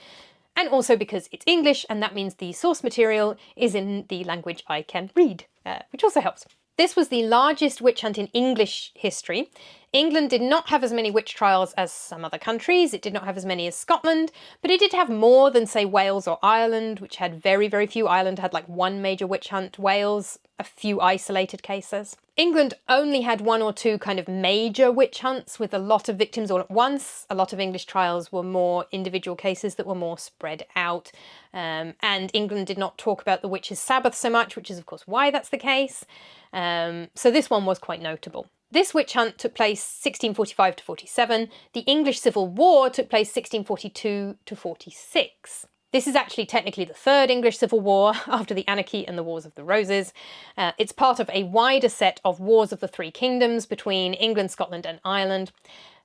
and also because it's English, and that means the source material is in the language I can read, which also helps. This was the largest witch hunt in English history. England did not have as many witch trials as some other countries. It did not have as many as Scotland, but it did have more than, say, Wales or Ireland, which had very, very few. Ireland had like one major witch hunt. Wales, a few isolated cases. England only had one or two kind of major witch hunts with a lot of victims all at once. A lot of English trials were more individual cases that were more spread out. And England did not talk about the witches' Sabbath so much, which is of course why that's the case. So this one was quite notable. This witch hunt took place 1645 to 47. The English Civil War took place 1642 to 46. This is actually technically the third English Civil War after the Anarchy and the Wars of the Roses. It's part of a wider set of Wars of the Three Kingdoms between England, Scotland and Ireland.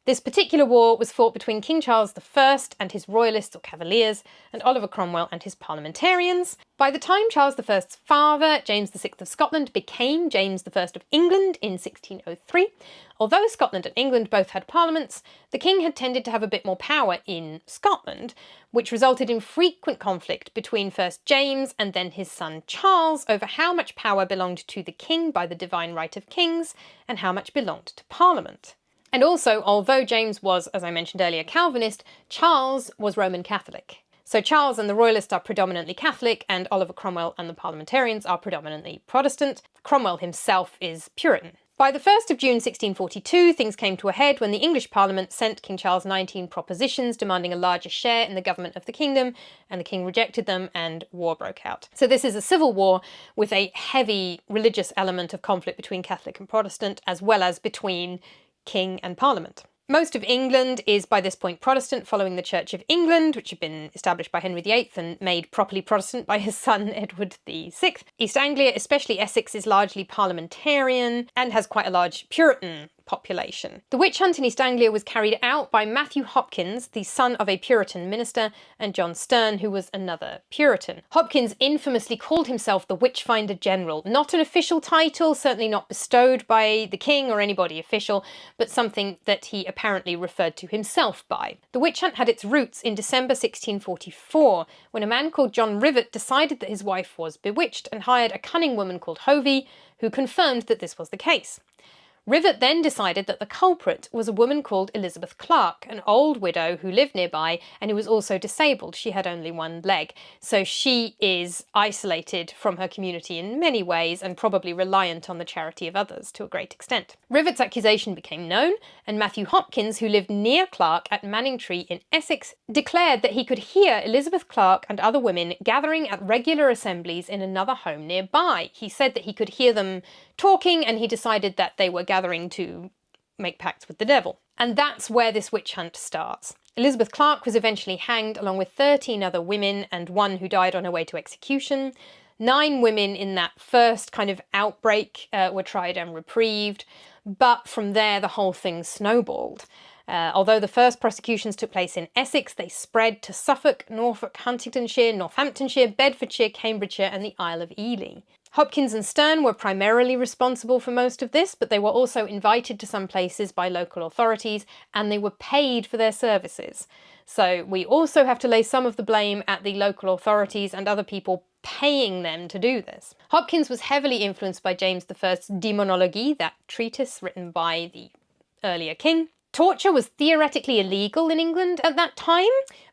This particular war was fought between King Charles I and his royalists or cavaliers, and Oliver Cromwell and his parliamentarians. By the time Charles I's father, James VI of Scotland, became James I of England in 1603, although Scotland and England both had parliaments, the king had tended to have a bit more power in Scotland, which resulted in frequent conflict between first James and then his son Charles over how much power belonged to the king by the divine right of kings and how much belonged to Parliament. And also, although James was, as I mentioned earlier, Calvinist, Charles was Roman Catholic. So Charles and the Royalists are predominantly Catholic, and Oliver Cromwell and the parliamentarians are predominantly Protestant. Cromwell himself is Puritan. By the 1st of June 1642, things came to a head when the English Parliament sent King Charles 19 propositions demanding a larger share in the government of the kingdom, and the king rejected them and war broke out. So this is a civil war with a heavy religious element of conflict between Catholic and Protestant, as well as between king and parliament. Most of England is by this point Protestant, following the Church of England, which had been established by Henry VIII and made properly Protestant by his son Edward VI. East Anglia, especially Essex, is largely parliamentarian and has quite a large Puritan population. The witch hunt in East Anglia was carried out by Matthew Hopkins, the son of a Puritan minister, and John Sterne, who was another Puritan. Hopkins infamously called himself the Witchfinder General, not an official title, certainly not bestowed by the king or anybody official, but something that he apparently referred to himself by. The witch hunt had its roots in December 1644, when a man called John Rivet decided that his wife was bewitched and hired a cunning woman called Hovey, who confirmed that this was the case. Rivet then decided that the culprit was a woman called Elizabeth Clark, an old widow who lived nearby and who was also disabled. She had only one leg, so she is isolated from her community in many ways and probably reliant on the charity of others to a great extent. Rivet's accusation became known, and Matthew Hopkins, who lived near Clark at Manningtree in Essex, declared that he could hear Elizabeth Clark and other women gathering at regular assemblies in another home nearby. He said that he could hear them talking, and he decided that they were gathering to make pacts with the devil. And that's where this witch hunt starts. Elizabeth Clark was eventually hanged along with 13 other women and one who died on her way to execution. 9 women in that first kind of outbreak were tried and reprieved, but from there the whole thing snowballed. Although the first prosecutions took place in Essex, they spread to Suffolk, Norfolk, Huntingdonshire, Northamptonshire, Bedfordshire, Cambridgeshire and the Isle of Ely. Hopkins and Stern were primarily responsible for most of this, but they were also invited to some places by local authorities and they were paid for their services. So we also have to lay some of the blame at the local authorities and other people paying them to do this. Hopkins was heavily influenced by James I's Demonology, that treatise written by the earlier king. Torture was theoretically illegal in England at that time,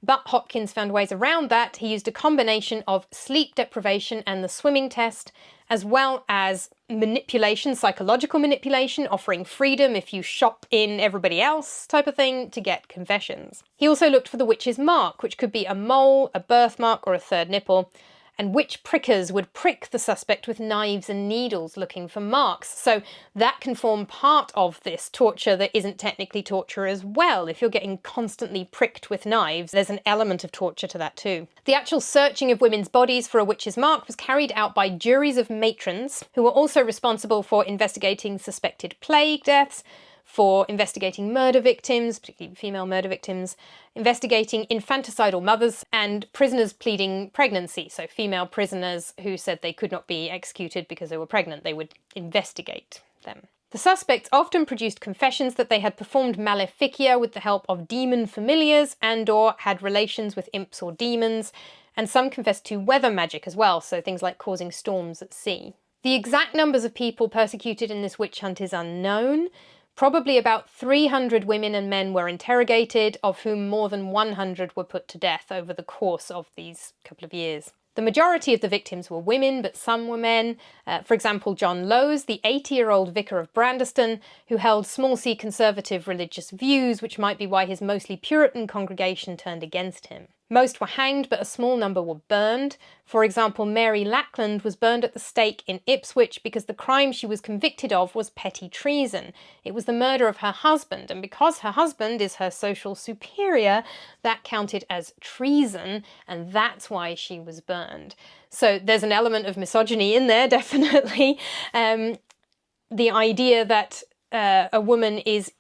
but Hopkins found ways around that. He used a combination of sleep deprivation and the swimming test, as well as manipulation, psychological manipulation, offering freedom if you shop in everybody else type of thing to get confessions. He also looked for the witch's mark, which could be a mole, a birthmark, or a third nipple. And witch prickers would prick the suspect with knives and needles looking for marks. So that can form part of this torture that isn't technically torture as well. If you're getting constantly pricked with knives, there's an element of torture to that too. The actual searching of women's bodies for a witch's mark was carried out by juries of matrons, who were also responsible for investigating suspected plague deaths, for investigating murder victims, particularly female murder victims, investigating infanticidal mothers, and prisoners pleading pregnancy, so female prisoners who said they could not be executed because they were pregnant. They would investigate them. The suspects often produced confessions that they had performed maleficia with the help of demon familiars and/or had relations with imps or demons, and some confessed to weather magic as well, so things like causing storms at sea. The exact numbers of people persecuted in this witch hunt is unknown. Probably about 300 women and men were interrogated, of whom more than 100 were put to death over the course of these couple of years. The majority of the victims were women, but some were men. For example, John Lowes, the 80-year-old vicar of Brandeston, who held small c conservative religious views, which might be why his mostly Puritan congregation turned against him. Most were hanged, but a small number were burned. For example, Mary Lackland was burned at the stake in Ipswich because the crime she was convicted of was petty treason. It was the murder of her husband, and because her husband is her social superior, that counted as treason, and that's why she was burned. So there's an element of misogyny in there, definitely. The idea that a woman is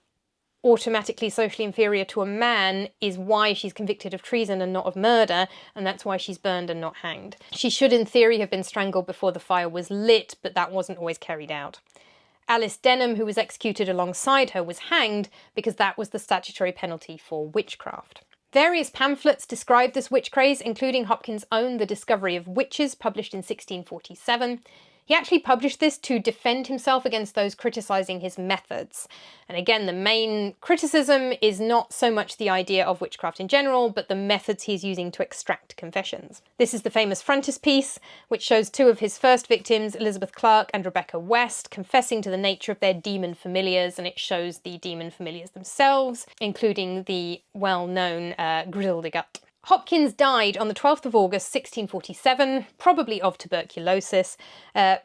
automatically socially inferior to a man is why she's convicted of treason and not of murder, and that's why she's burned and not hanged. She should in theory have been strangled before the fire was lit, but that wasn't always carried out. Alice Denham, who was executed alongside her, was hanged because that was the statutory penalty for witchcraft. Various pamphlets describe this witch craze, including Hopkins' own The Discovery of Witches, published in 1647. He actually published this to defend himself against those criticising his methods. And again, the main criticism is not so much the idea of witchcraft in general, but the methods he's using to extract confessions. This is the famous frontispiece, which shows 2 of his first victims, Elizabeth Clark and Rebecca West, confessing to the nature of their demon familiars, and it shows the demon familiars themselves, including the well-known Griseldegut. Hopkins died on the 12th of August 1647, probably of tuberculosis,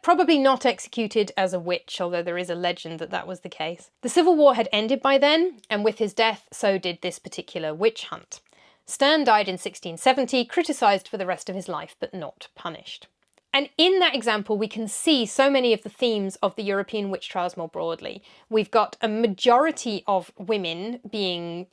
probably not executed as a witch, although there is a legend that that was the case. The Civil War had ended by then, and with his death, so did this particular witch hunt. Stern died in 1670, criticised for the rest of his life, but not punished. And in that example, we can see so many of the themes of the European witch trials more broadly. We've got a majority of women being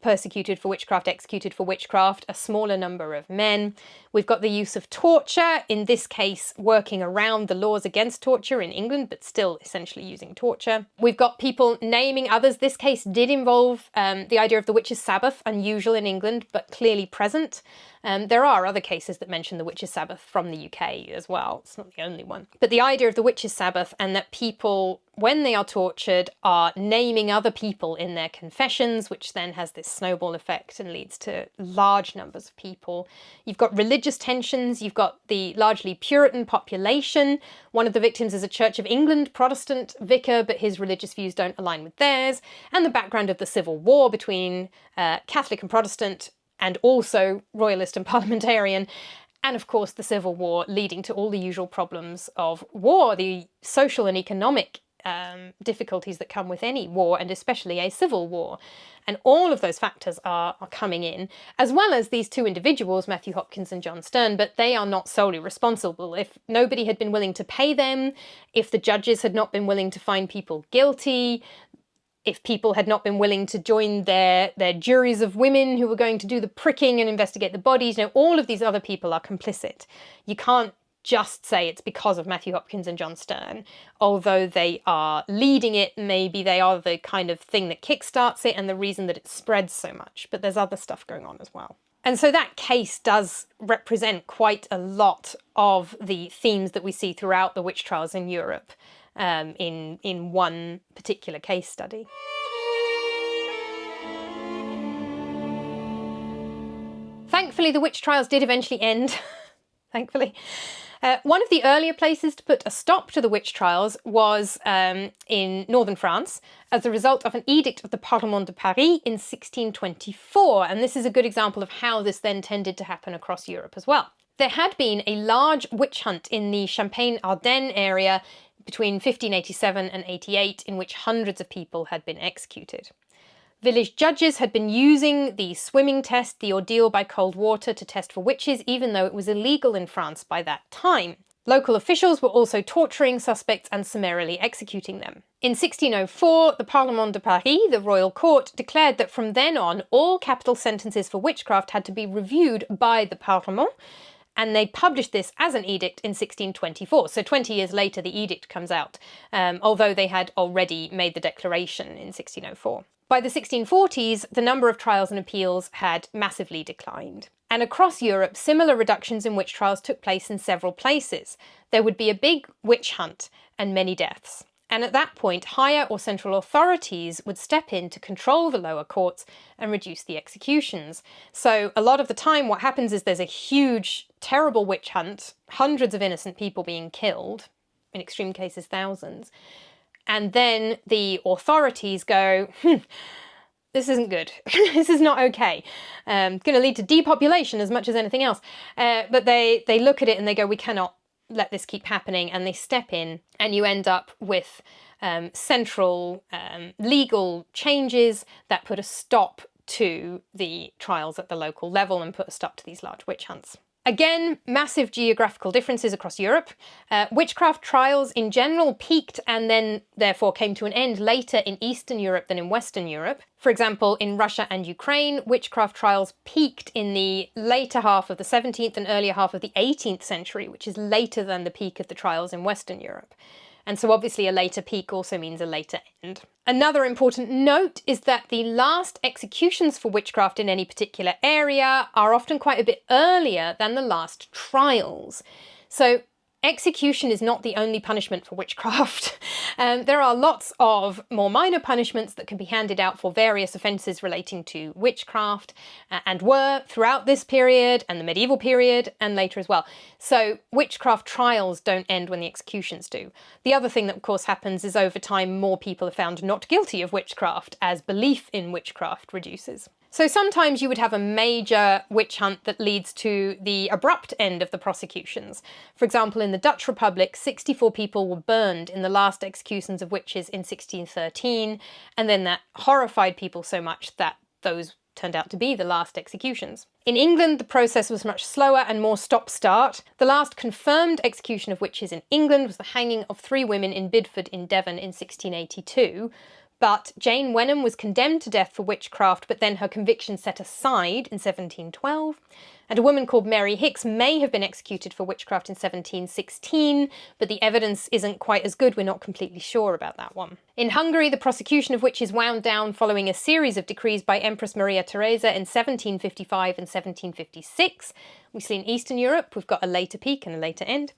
persecuted for witchcraft, executed for witchcraft, a smaller number of men. We've got the use of torture, in this case working around the laws against torture in England, but still essentially using torture. We've got people naming others. This case did involve the idea of the witches' Sabbath, unusual in England, but clearly present. There are other cases that mention the witches' Sabbath from the UK as well. It's not the only one. But the idea of the witches' Sabbath, and that people, when they are tortured, are naming other people in their confessions, which then has this snowball effect and leads to large numbers of people. You've got religious tensions, you've got the largely Puritan population. One of the victims is a Church of England Protestant vicar, but his religious views don't align with theirs. And the background of the Civil War between Catholic and Protestant, and also royalist and parliamentarian, and of course the Civil War leading to all the usual problems of war, the social and economic difficulties that come with any war, and especially a civil war. And all of those factors are coming in, as well as these two individuals, Matthew Hopkins and John Stern, but they are not solely responsible. If nobody had been willing to pay them, if the judges had not been willing to find people guilty, if people had not been willing to join their juries of women who were going to do the pricking and investigate the bodies, all of these other people are complicit. You can't just say it's because of Matthew Hopkins and John Stern, although they are leading it. Maybe they are the kind of thing that kickstarts it and the reason that it spreads so much, but there's other stuff going on as well. And so that case does represent quite a lot of the themes that we see throughout the witch trials in Europe, in one particular case study. Thankfully, the witch trials did eventually end. Thankfully. One of the earlier places to put a stop to the witch trials was in northern France as a result of an edict of the Parlement de Paris in 1624, and this is a good example of how this then tended to happen across Europe as well. There had been a large witch hunt in the Champagne-Ardenne area between 1587 and 88 in which hundreds of people had been executed. Village judges had been using the swimming test, the ordeal by cold water, to test for witches, even though it was illegal in France by that time. Local officials were also torturing suspects and summarily executing them. In 1604, the Parlement de Paris, the royal court, declared that from then on, all capital sentences for witchcraft had to be reviewed by the Parlement, and they published this as an edict in 1624. So 20 years later, the edict comes out, although they had already made the declaration in 1604. By the 1640s, the number of trials and appeals had massively declined. And across Europe, similar reductions in witch trials took place in several places. There would be a big witch hunt and many deaths. And at that point, higher or central authorities would step in to control the lower courts and reduce the executions. So a lot of the time what happens is there's a huge, terrible witch hunt, hundreds of innocent people being killed, in extreme cases thousands. And then the authorities go, this isn't good. This is not okay. Going to lead to depopulation as much as anything else. But they look at it and they go, we cannot let this keep happening. And they step in, and you end up with central legal changes that put a stop to the trials at the local level and put a stop to these large witch hunts. Again, massive geographical differences across Europe. Witchcraft trials in general peaked and then therefore came to an end later in Eastern Europe than in Western Europe. For example, in Russia and Ukraine, witchcraft trials peaked in the later half of the 17th and earlier half of the 18th century, which is later than the peak of the trials in Western Europe. And so obviously a later peak also means a later end. Another important note is that the last executions for witchcraft in any particular area are often quite a bit earlier than the last trials. So execution is not the only punishment for witchcraft. There are lots of more minor punishments that can be handed out for various offences relating to witchcraft, and were throughout this period and the medieval period and later as well. So witchcraft trials don't end when the executions do. The other thing that of course happens is over time more people are found not guilty of witchcraft as belief in witchcraft reduces. So sometimes you would have a major witch hunt that leads to the abrupt end of the prosecutions. For example, in the Dutch Republic, 64 people were burned in the last executions of witches in 1613, and then that horrified people so much that those turned out to be the last executions. In England, the process was much slower and more stop-start. The last confirmed execution of witches in England was the hanging of 3 women in Bidford in Devon in 1682. But Jane Wenham was condemned to death for witchcraft, but then her conviction set aside in 1712. And a woman called Mary Hicks may have been executed for witchcraft in 1716, but the evidence isn't quite as good. We're not completely sure about that one. In Hungary, the prosecution of witches wound down following a series of decrees by Empress Maria Theresa in 1755 and 1756. We see in Eastern Europe, we've got a later peak and a later end.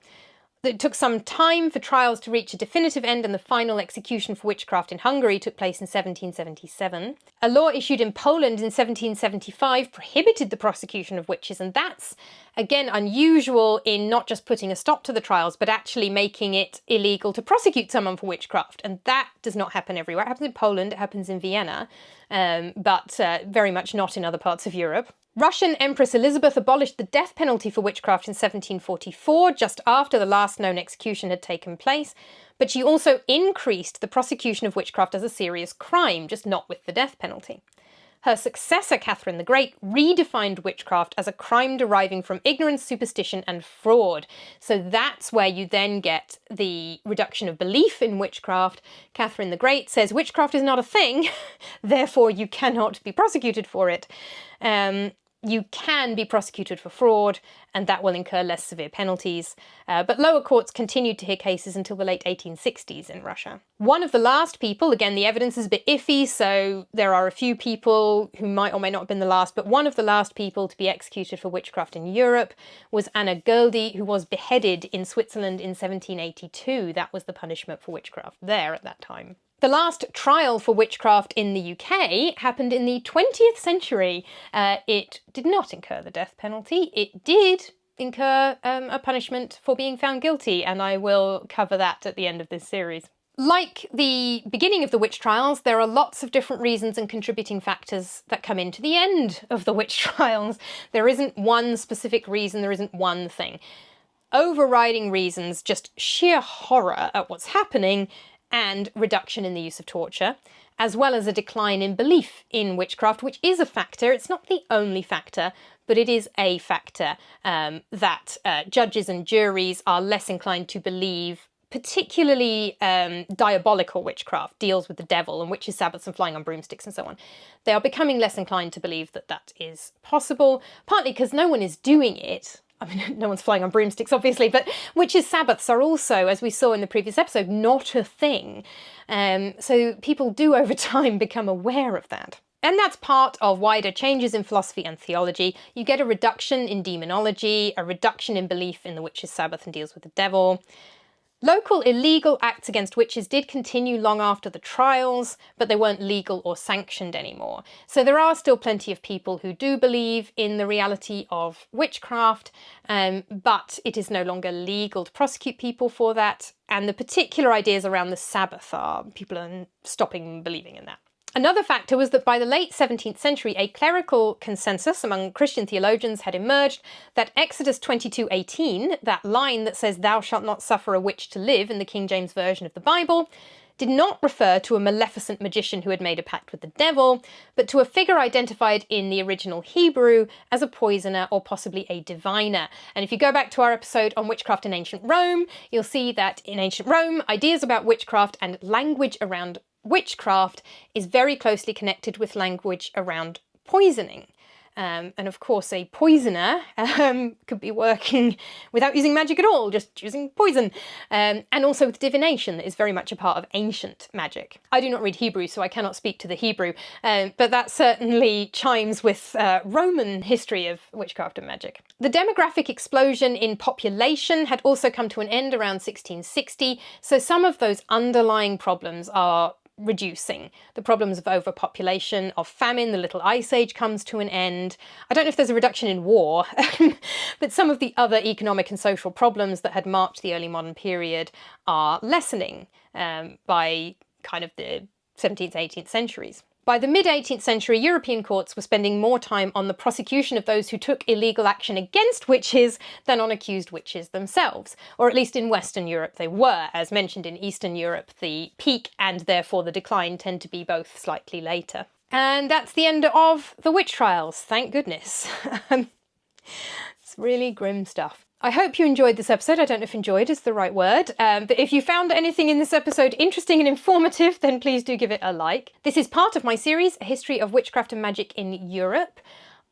It took some time for trials to reach a definitive end, and the final execution for witchcraft in Hungary took place in 1777. A law issued in Poland in 1775 prohibited the prosecution of witches, and that's, again, unusual in not just putting a stop to the trials, but actually making it illegal to prosecute someone for witchcraft. And that does not happen everywhere. It happens in Poland, it happens in Vienna, but very much not in other parts of Europe. Russian Empress Elizabeth abolished the death penalty for witchcraft in 1744, just after the last known execution had taken place, But she also increased the prosecution of witchcraft as a serious crime, just not with the death penalty. Her successor, Catherine the Great, redefined witchcraft as a crime deriving from ignorance, superstition, and fraud. So that's where you then get the reduction of belief in witchcraft. Catherine the Great says witchcraft is not a thing, therefore you cannot be prosecuted for it. You can be prosecuted for fraud, and that will incur less severe penalties. But lower courts continued to hear cases until the late 1860s in Russia. One of the last people, again, the evidence is a bit iffy, so there are a few people who might or may not have been the last, but one of the last people to be executed for witchcraft in Europe was Anna Goldie, who was beheaded in Switzerland in 1782. That was the punishment for witchcraft there at that time. The last trial for witchcraft in the UK happened in the 20th century. It did not incur the death penalty. It did incur a punishment for being found guilty, and I will cover that at the end of this series. Like the beginning of the witch trials, there are lots of different reasons and contributing factors that come into the end of the witch trials. There isn't one specific reason, there isn't one thing. Overriding reasons, just sheer horror at what's happening, and reduction in the use of torture, as well as a decline in belief in witchcraft, which is a factor. It's not the only factor, but it is a factor that judges and juries are less inclined to believe, particularly diabolical witchcraft, deals with the devil and witches' sabbaths and flying on broomsticks and so on. They are becoming less inclined to believe that that is possible, partly because no one is doing it. I mean, no one's flying on broomsticks, obviously, but witches' sabbaths are also, as we saw in the previous episode, not a thing. So people do over time become aware of that. And that's part of wider changes in philosophy and theology. You get a reduction in demonology, a reduction in belief in the witches' sabbath and deals with the devil. Local illegal acts against witches did continue long after the trials, but they weren't legal or sanctioned anymore. So there are still plenty of people who do believe in the reality of witchcraft, but it is no longer legal to prosecute people for that. And the particular ideas around the Sabbath people are stopping believing in that. Another factor was that by the late 17th century, a clerical consensus among Christian theologians had emerged that Exodus 22:18, that line that says, "Thou shalt not suffer a witch to live" in the King James Version of the Bible, did not refer to a maleficent magician who had made a pact with the devil, but to a figure identified in the original Hebrew as a poisoner or possibly a diviner. And if you go back to our episode on witchcraft in ancient Rome, you'll see that in ancient Rome, ideas about witchcraft and language around witchcraft is very closely connected with language around poisoning. And of course, a poisoner could be working without using magic at all, just using poison. And also with divination, that is very much a part of ancient magic. I do not read Hebrew, so I cannot speak to the Hebrew, but that certainly chimes with Roman history of witchcraft and magic. The demographic explosion in population had also come to an end around 1660, so some of those underlying problems are reducing. The problems of overpopulation, of famine, the Little Ice Age comes to an end. I don't know if there's a reduction in war, but some of the other economic and social problems that had marked the early modern period are lessening by kind of the 17th, 18th centuries. By the mid-18th century, European courts were spending more time on the prosecution of those who took illegal action against witches than on accused witches themselves. Or at least in Western Europe they were. As mentioned, in Eastern Europe, the peak and therefore the decline tend to be both slightly later. And that's the end of the witch trials, thank goodness. It's really grim stuff. I hope you enjoyed this episode. I don't know if enjoyed is the right word, but if you found anything in this episode interesting and informative, then please do give it a like. This is part of my series, A History of Witchcraft and Magic in Europe.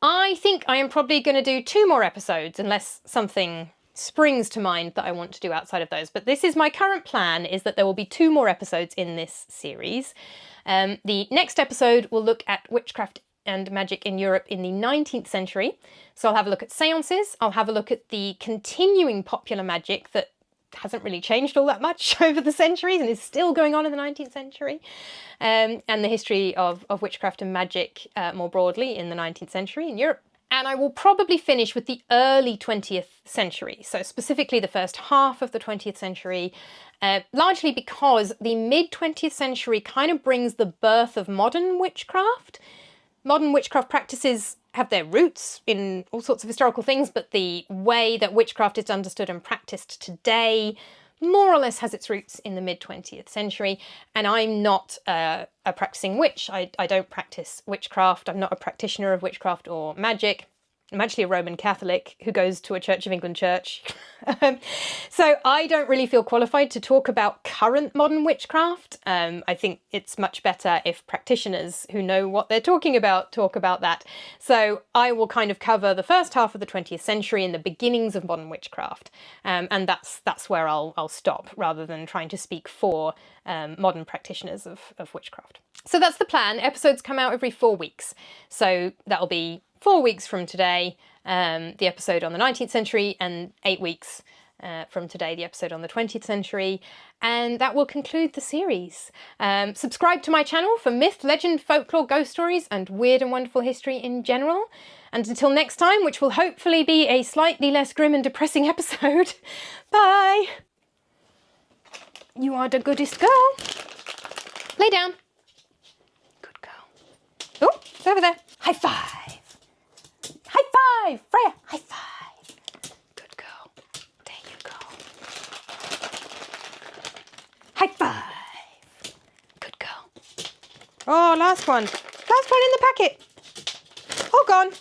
I think I am probably going to do 2 more episodes, unless something springs to mind that I want to do outside of those. But this is my current plan, is that there will be 2 more episodes in this series. The next episode will look at witchcraft and magic in Europe in the 19th century. So I'll have a look at seances, I'll have a look at the continuing popular magic that hasn't really changed all that much over the centuries and is still going on in the 19th century, and the history of witchcraft and magic more broadly in the 19th century in Europe. And I will probably finish with the early 20th century, so specifically the first half of the 20th century, largely because the mid-20th century kind of brings the birth of modern witchcraft. Modern witchcraft practices have their roots in all sorts of historical things, but the way that witchcraft is understood and practiced today more or less has its roots in the mid-20th century, and I'm not a practicing witch. I don't practice witchcraft. I'm not a practitioner of witchcraft or magic. I'm actually a Roman Catholic who goes to a Church of England church. So I don't really feel qualified to talk about current modern witchcraft. I think it's much better if practitioners who know what they're talking about talk about that. So I will kind of cover the first half of the 20th century and the beginnings of modern witchcraft. And that's where I'll stop, rather than trying to speak for modern practitioners of witchcraft. So that's the plan. Episodes come out every 4 weeks. So that'll be 4 weeks from today, the episode on the 19th century, and 8 weeks from today, the episode on the 20th century. And that will conclude the series. Subscribe to my channel for myth, legend, folklore, ghost stories, and weird and wonderful history in general. And until next time, which will hopefully be a slightly less grim and depressing episode, bye! You are the goodest girl. Lay down. Good girl. Oh, it's over there. High five. High five, Freya. High five. Good girl. There you go. High five. Good girl. Oh, last one. Last one in the packet. All gone.